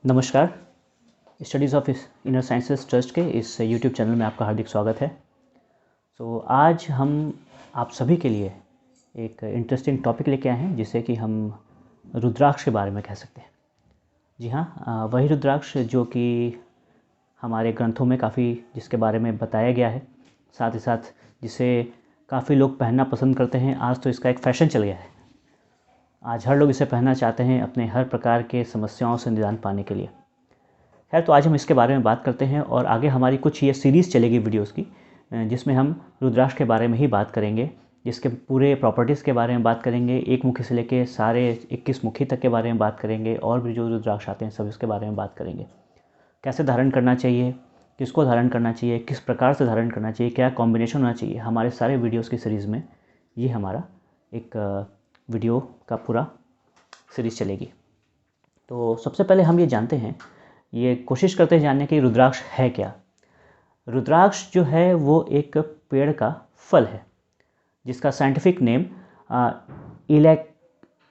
नमस्कार। Studies of inner sciences trust के इस यूट्यूब चैनल में आपका हार्दिक स्वागत है। आज हम आप सभी के लिए एक इंटरेस्टिंग टॉपिक लेके आए हैं जिसे कि हम रुद्राक्ष के बारे में कह सकते हैं। जी हाँ, वही रुद्राक्ष जो कि हमारे ग्रंथों में काफ़ी जिसके बारे में बताया गया है, साथ ही साथ जिसे काफ़ी लोग पहनना पसंद करते हैं। आज तो इसका एक फ़ैशन चल गया है। आज हर लोग इसे पहनना चाहते हैं अपने हर प्रकार के समस्याओं से निदान पाने के लिए। खैर, तो आज हम इसके बारे में बात करते हैं और आगे हमारी कुछ ये सीरीज़ चलेगी वीडियोस की, जिसमें हम रुद्राक्ष के बारे में ही बात करेंगे, जिसके पूरे प्रॉपर्टीज़ के बारे में बात करेंगे, एक मुखी से लेके सारे 21 मुखी तक के बारे में बात करेंगे, और भी जो रुद्राक्ष आते हैं सब इसके बारे में बात करेंगे। कैसे धारण करना चाहिए, किसको धारण करना चाहिए, किस प्रकार से धारण करना चाहिए, क्या कॉम्बिनेशन होना चाहिए, हमारे सारे वीडियोज़ की सीरीज़ में ये हमारा एक वीडियो का पूरा सीरीज़ चलेगी। तो सबसे पहले हम ये जानते हैं, ये कोशिश करते हैं जानने की रुद्राक्ष है क्या। रुद्राक्ष जो है वो एक पेड़ का फल है जिसका साइंटिफिक नेम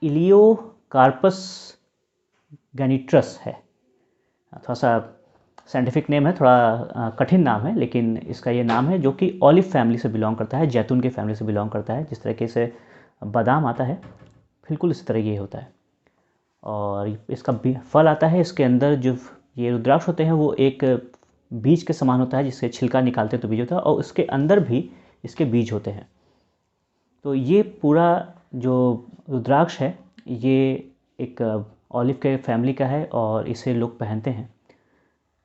इलियोकार्पस गैनिट्रस है। थोड़ा सा साइंटिफिक नेम है, थोड़ा कठिन नाम है, लेकिन इसका ये नाम है जो कि ऑलिव फैमिली से बिलोंग करता है, जैतून की फैमिली से बिलोंग करता है। जिस तरीके से बादाम आता है बिल्कुल इस तरह ये होता है, और इसका फल आता है। इसके अंदर जो ये रुद्राक्ष होते हैं वो एक बीज के समान होता है, जिससे छिलका निकालते तो बीज होता है, और उसके अंदर भी इसके बीज होते हैं। तो ये पूरा जो रुद्राक्ष है ये एक ऑलिव के फैमिली का है और इसे लोग पहनते हैं।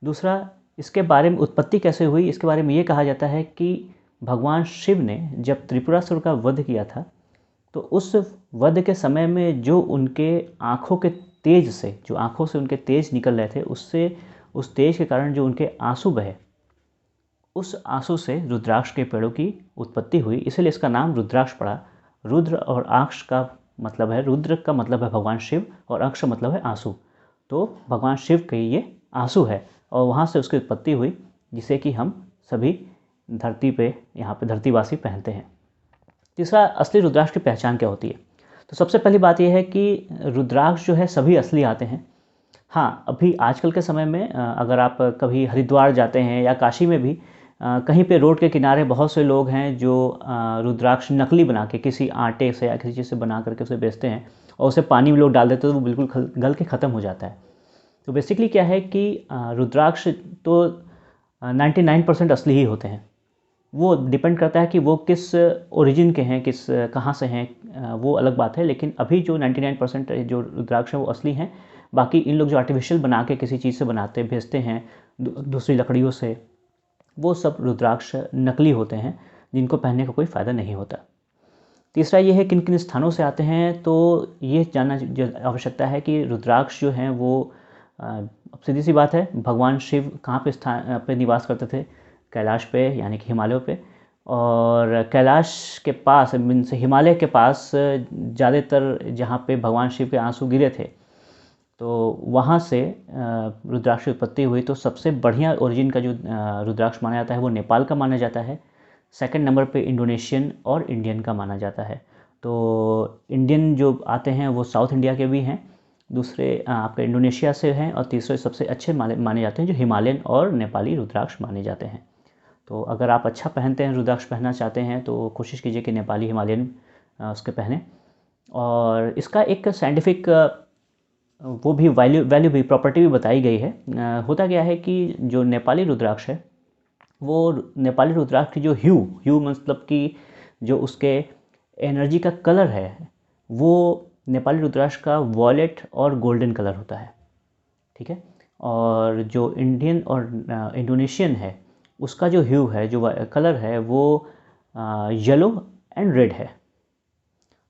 दूसरा, इसके बारे में उत्पत्ति कैसे हुई, इसके बारे में ये कहा जाता है कि भगवान शिव ने जब त्रिपुरासुर का वध किया था, तो उस वध के समय में जो उनके आँखों के तेज से, जो आँखों से उनके तेज निकल रहे थे, उससे उस तेज के कारण जो उनके आंसू बहे, उस आंसू से रुद्राक्ष के पेड़ों की उत्पत्ति हुई। इसलिए इसका नाम रुद्राक्ष पड़ा। रुद्र और आक्ष का मतलब है, रुद्र का मतलब है भगवान शिव और अक्ष मतलब है आंसू। तो भगवान शिव के ये आंसू है और वहाँ से उसकी उत्पत्ति हुई, जिसे कि हम सभी धरती पे, यहाँ पे धरतीवासी पहनते हैं। तीसरा, असली रुद्राक्ष की पहचान क्या होती है। तो सबसे पहली बात यह है कि रुद्राक्ष जो है सभी असली आते हैं। हाँ, अभी आजकल के समय में अगर आप कभी हरिद्वार जाते हैं या काशी में भी कहीं पे रोड के किनारे बहुत से लोग हैं जो रुद्राक्ष नकली बना के किसी आटे से या किसी चीज़ से बना करके उसे बेचते हैं, और उसे पानी में लोग डाल देते हैं तो वो बिल्कुल गल के ख़त्म हो जाता है। तो बेसिकली क्या है कि रुद्राक्ष तो 99% असली ही होते हैं। वो डिपेंड करता है कि वो किस ओरिजिन के हैं, किस कहाँ से हैं, वो अलग बात है। लेकिन अभी जो 99% जो रुद्राक्ष हैं वो असली हैं। बाकी इन लोग जो आर्टिफिशियल बना के किसी चीज़ से बनाते भेजते हैं दूसरी लकड़ियों से, वो सब रुद्राक्ष नकली होते हैं, जिनको पहनने का कोई फ़ायदा नहीं होता। तीसरा ये है किन किन स्थानों से आते हैं। तो ये जानना आवश्यकता है कि रुद्राक्ष जो हैं वो अब सीधी सी बात है, भगवान शिव कहाँ पे स्थान पे निवास करते थे, कैलाश पे, यानी कि हिमालयों पे। और कैलाश के पास मीन्स हिमालय के पास ज़्यादातर जहाँ पे भगवान शिव के आंसू गिरे थे, तो वहाँ से रुद्राक्ष की उत्पत्ति हुई। तो सबसे बढ़िया ओरिजिन का जो रुद्राक्ष माना जाता है वो नेपाल का माना जाता है। सेकंड नंबर पे इंडोनेशियन और इंडियन का माना जाता है। तो इंडियन जो आते हैं वो साउथ इंडिया के भी हैं, दूसरे आपका इंडोनेशिया से हैं, और तीसरे सबसे अच्छे माने जाते हैं जो हिमालयन और नेपाली रुद्राक्ष माने जाते हैं। तो अगर आप अच्छा पहनते हैं, रुद्राक्ष पहनना चाहते हैं, तो कोशिश कीजिए कि नेपाली हिमालयन उसके पहने। और इसका एक साइंटिफिक वो भी वैल्यू भी, प्रॉपर्टी भी बताई गई है। होता क्या है कि जो नेपाली रुद्राक्ष है, वो नेपाली रुद्राक्ष की जो ह्यू मतलब कि जो उसके एनर्जी का कलर है, वो नेपाली रुद्राक्ष का वॉयलेट और गोल्डन कलर होता है, ठीक है। और जो इंडियन और इंडोनेशियन है, उसका जो ह्यू है, जो कलर है, वो येलो एंड रेड है।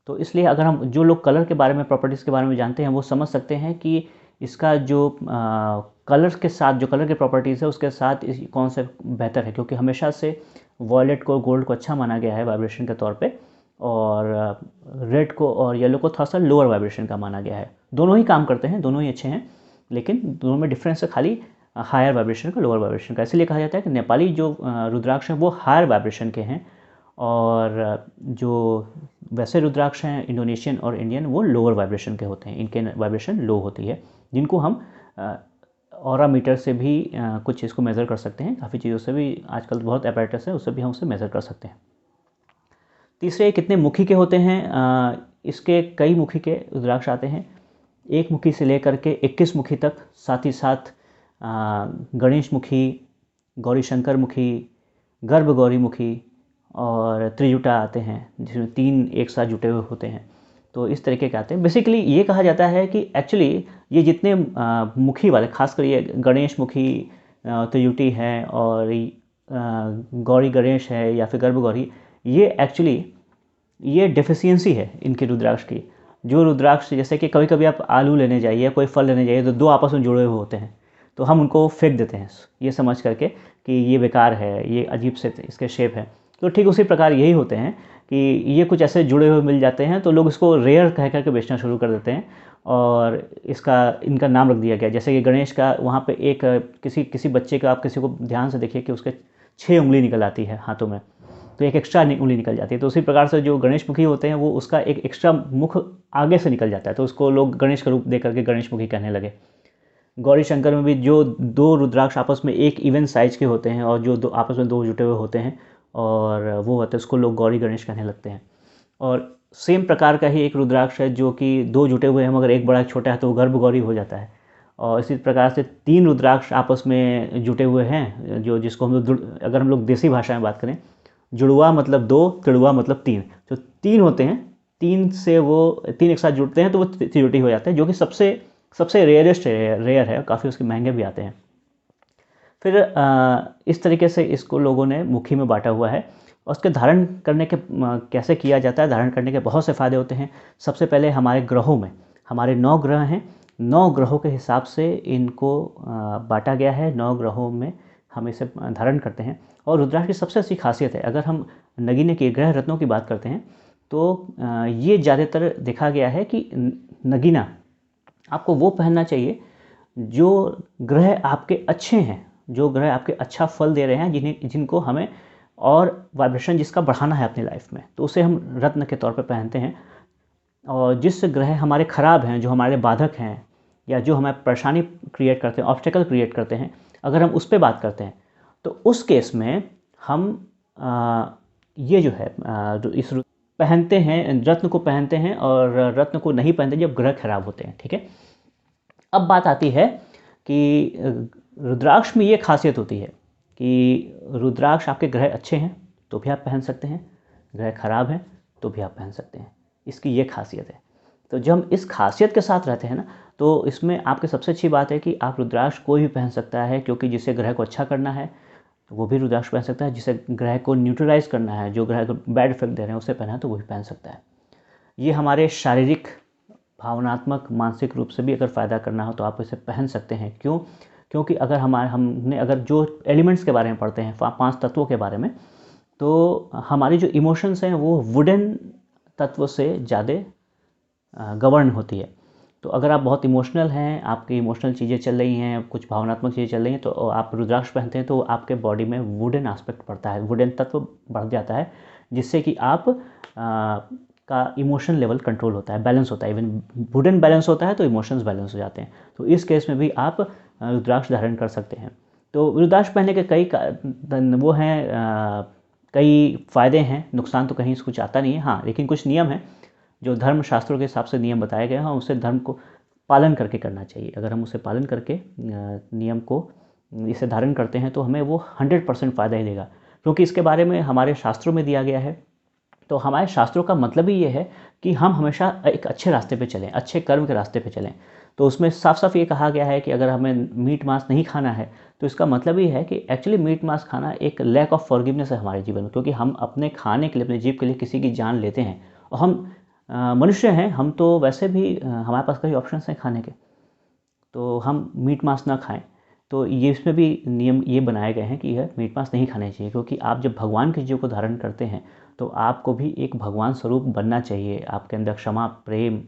तो इसलिए अगर हम, जो लोग कलर के बारे में, प्रॉपर्टीज़ के बारे में जानते हैं, वो समझ सकते हैं कि इसका जो कलर के साथ, जो कलर की प्रॉपर्टीज़ है उसके साथ कौन सा बेहतर है। क्योंकि हमेशा से वॉयलेट को, गोल्ड को अच्छा माना गया है वाइब्रेशन के तौर पे, और रेड को और येलो को थोड़ा सा लोअर वाइब्रेशन का माना गया है। दोनों ही काम करते हैं, दोनों ही अच्छे हैं, लेकिन दोनों में डिफरेंस है खाली हायर वाइब्रेशन का, लोअर वाइब्रेशन का। इसलिए कहा जाता है कि नेपाली जो रुद्राक्ष हैं वो हायर वाइब्रेशन के हैं, और जो वैसे रुद्राक्ष हैं इंडोनेशियन और इंडियन, वो लोअर वाइब्रेशन के होते हैं, इनके वाइब्रेशन लो होती है, जिनको हम ऑरा मीटर से भी कुछ इसको मेज़र कर सकते हैं। काफ़ी चीज़ों से भी आजकल बहुत एपरेटस है, उससे भी हम उसे मेज़र कर सकते हैं। तीसरे, कितने मुखी के होते हैं? इसके कई मुखी के रुद्राक्ष आते हैं, 1 मुखी से लेकर के 21 मुखी तक। साथ ही साथ गणेश मुखी, गौरी शंकर मुखी, गर्भ गौरी मुखी और त्रिजुटा आते हैं, जिसमें 3 एक साथ जुटे हुए होते हैं। तो इस तरीके के आते हैं। बेसिकली ये कहा जाता है कि एक्चुअली ये जितने मुखी वाले, खासकर ये गणेश मुखी, त्रिजुटी है और गौरी गणेश है या फिर गर्भ गौरी, ये एक्चुअली ये डेफिशिएंसी है इनके रुद्राक्ष की। जो रुद्राक्ष, जैसे कि कभी कभी आप आलू लेने जाइए, कोई फल लेने जाइए, तो 2 आपस में जुड़े हुए होते हैं, तो हम उनको फेंक देते हैं ये समझ करके कि ये बेकार है, ये अजीब से इसके शेप है। तो ठीक उसी प्रकार यही होते हैं कि ये कुछ ऐसे जुड़े हुए मिल जाते हैं, तो लोग इसको रेयर कह करके बेचना शुरू कर देते हैं और इनका नाम रख दिया गया। जैसे कि गणेश का, वहाँ पे एक किसी बच्चे का, आप किसी को ध्यान से देखिए कि उसके 6 उंगली निकल आती है हाथों में, तो एक एक्स्ट्रा उंगली निकल जाती है। तो उसी प्रकार से जो गणेश मुखी होते हैं, वो उसका एक एक्स्ट्रा मुख आगे से निकल जाता है, तो उसको लोग गणेश का रूप दे करके गणेश मुखी कहने लगे। गौरी शंकर में भी जो 2 रुद्राक्ष आपस में एक इवन साइज के होते हैं और जो आपस में 2 जुटे हुए होते हैं, और वो होते हैं, उसको लोग गौरी गणेश कहने लगते हैं। और सेम प्रकार का ही एक रुद्राक्ष है जो कि 2 जुटे हुए हैं मगर एक बड़ा एक छोटा है, तो वो गर्भ गौरी हो जाता है। और इसी प्रकार से 3 रुद्राक्ष आपस में जुटे हुए हैं, जिसको हम लोग, अगर हम लोग देसी भाषा में बात करें, जुड़वा मतलब 2, तिड़वा मतलब 3, तो 3 होते हैं, 3 से वो 3 एक साथ जुड़ते हैं तो वो त्रिजुटी हो जाते हैं, जो कि सबसे रेयर है, काफ़ी उसके महंगे भी आते हैं। फिर इस तरीके से इसको लोगों ने मुखी में बांटा हुआ है। और उसके धारण करने के कैसे किया जाता है? धारण करने के बहुत से फ़ायदे होते हैं। सबसे पहले हमारे ग्रहों में, हमारे 9 ग्रह हैं, 9 ग्रहों के हिसाब से इनको बांटा गया है। 9 ग्रहों में हम इसे धारण करते हैं। और रुद्राक्ष की सबसे अच्छी खासियत है, अगर हम नगीने की, ग्रह रत्नों की बात करते हैं, तो ये ज़्यादातर देखा गया है कि नगीना आपको वो पहनना चाहिए जो ग्रह आपके अच्छे हैं, जो ग्रह आपके अच्छा फल दे रहे हैं, जिनको हमें और वाइब्रेशन जिसका बढ़ाना है अपनी लाइफ में, तो उसे हम रत्न के तौर पे पहनते हैं। और जिस ग्रह हमारे ख़राब हैं, जो हमारे बाधक हैं या जो हमें परेशानी क्रिएट करते हैं, ऑब्स्टेकल क्रिएट करते हैं, अगर हम उस पर बात करते हैं, तो उस केस में हम ये जो है इस पहनते हैं, रत्न को पहनते हैं, और रत्न को नहीं पहनते जब ग्रह खराब होते हैं। ठीक है, अब बात आती है कि रुद्राक्ष में ये खासियत होती है कि रुद्राक्ष आपके ग्रह अच्छे हैं तो भी आप पहन सकते हैं, ग्रह खराब हैं तो भी आप पहन सकते हैं। इसकी ये खासियत है। तो जब हम इस खासियत के साथ रहते हैं ना, तो इसमें आपकी सबसे अच्छी बात है कि आप रुद्राक्ष कोई भी पहन सकता है, क्योंकि जिसे ग्रह को अच्छा करना है तो वो भी रुद्राक्ष पहन सकता है, जिसे ग्रह को न्यूट्रलाइज करना है, जो ग्रह को बैड इफेक्ट दे रहे हैं उसे पहना है, तो वो भी पहन सकता है। ये हमारे शारीरिक, भावनात्मक, मानसिक रूप से भी अगर फ़ायदा करना हो तो आप इसे पहन सकते हैं। क्यों? क्योंकि अगर हमने अगर जो एलिमेंट्स के बारे में पढ़ते हैं, 5 तत्वों के बारे में, तो हमारी जो इमोशंस हैं वो वुडन तत्व से ज़्यादा गवर्न होती है। तो अगर आप बहुत इमोशनल हैं, आपकी इमोशनल चीज़ें चल रही हैं, कुछ भावनात्मक चीज़ें चल रही हैं, तो आप रुद्राक्ष पहनते हैं तो आपके बॉडी में वुडन एस्पेक्ट बढ़ता है, वुडन तत्व बढ़ जाता है, जिससे कि आप का इमोशन लेवल कंट्रोल होता है, बैलेंस होता है। इवन वुडन बैलेंस होता है तो इमोशंस बैलेंस हो जाते हैं। तो इस केस में भी आप रुद्राक्ष धारण कर सकते हैं। तो रुद्राक्ष पहनने के कई फ़ायदे हैं, नुकसान तो कहीं कुछ आता नहीं है। हाँ, लेकिन कुछ नियम हैं जो धर्म शास्त्रों के हिसाब से नियम बताए गए हैं, उसे धर्म को पालन करके करना चाहिए। अगर हम उसे पालन करके नियम को, इसे धारण करते हैं, तो हमें वो 100% फ़ायदा ही देगा, क्योंकि इसके बारे में हमारे शास्त्रों में दिया गया है। तो हमारे शास्त्रों का मतलब ही ये है कि हम हमेशा एक अच्छे रास्ते पे चलें, अच्छे कर्म के रास्ते पे चलें। तो उसमें साफ साफ ये कहा गया है कि अगर हमें मीट मांस नहीं खाना है, तो इसका मतलब ये है कि एक्चुअली मीट मांस खाना एक लैक ऑफ फॉरगिवनेस है हमारे जीवन में, क्योंकि हम अपने खाने के लिए, अपने जीव के लिए किसी की जान लेते हैं। और हम मनुष्य हैं, हम तो वैसे भी हमारे पास कई ऑप्शंस हैं खाने के, तो हम मीट मांस ना खाएं। तो ये इसमें भी नियम ये बनाए गए हैं कि यह मीट मांस नहीं खाने चाहिए, क्योंकि आप जब भगवान के जीव को धारण करते हैं तो आपको भी एक भगवान स्वरूप बनना चाहिए। आपके अंदर क्षमा, प्रेम,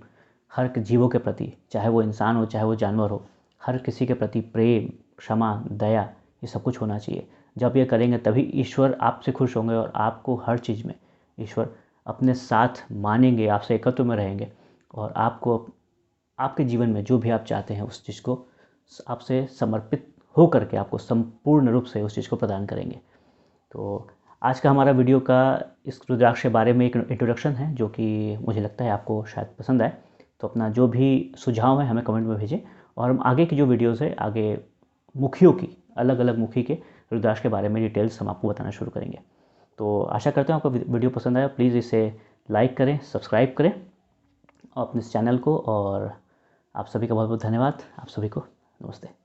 हर जीवों के प्रति, चाहे वो इंसान हो चाहे वो जानवर हो, हर किसी के प्रति प्रेम, क्षमा, दया, ये सब कुछ होना चाहिए। जब ये करेंगे तभी ईश्वर आपसे खुश होंगे और आपको हर चीज़ में ईश्वर अपने साथ मानेंगे, आपसे एकत्व में रहेंगे और आपको आपके जीवन में जो भी आप चाहते हैं उस चीज़ को आपसे समर्पित हो करके आपको संपूर्ण रूप से उस चीज़ को प्रदान करेंगे। तो आज का हमारा वीडियो का इस रुद्राक्ष के बारे में एक इंट्रोडक्शन है, जो कि मुझे लगता है आपको शायद पसंद आए। तो अपना जो भी सुझाव है हमें कमेंट में भेजें, और हम आगे की जो वीडियोज़ है, आगे मुखियों की, अलग अलग मुखी के रुद्राक्ष के बारे में डिटेल्स हम आपको बताना शुरू करेंगे। तो आशा करते हैं आपको वीडियो पसंद आया। प्लीज़ इसे लाइक करें, सब्सक्राइब करें अपने इस चैनल को, और आप सभी का बहुत बहुत धन्यवाद। आप सभी को नमस्ते।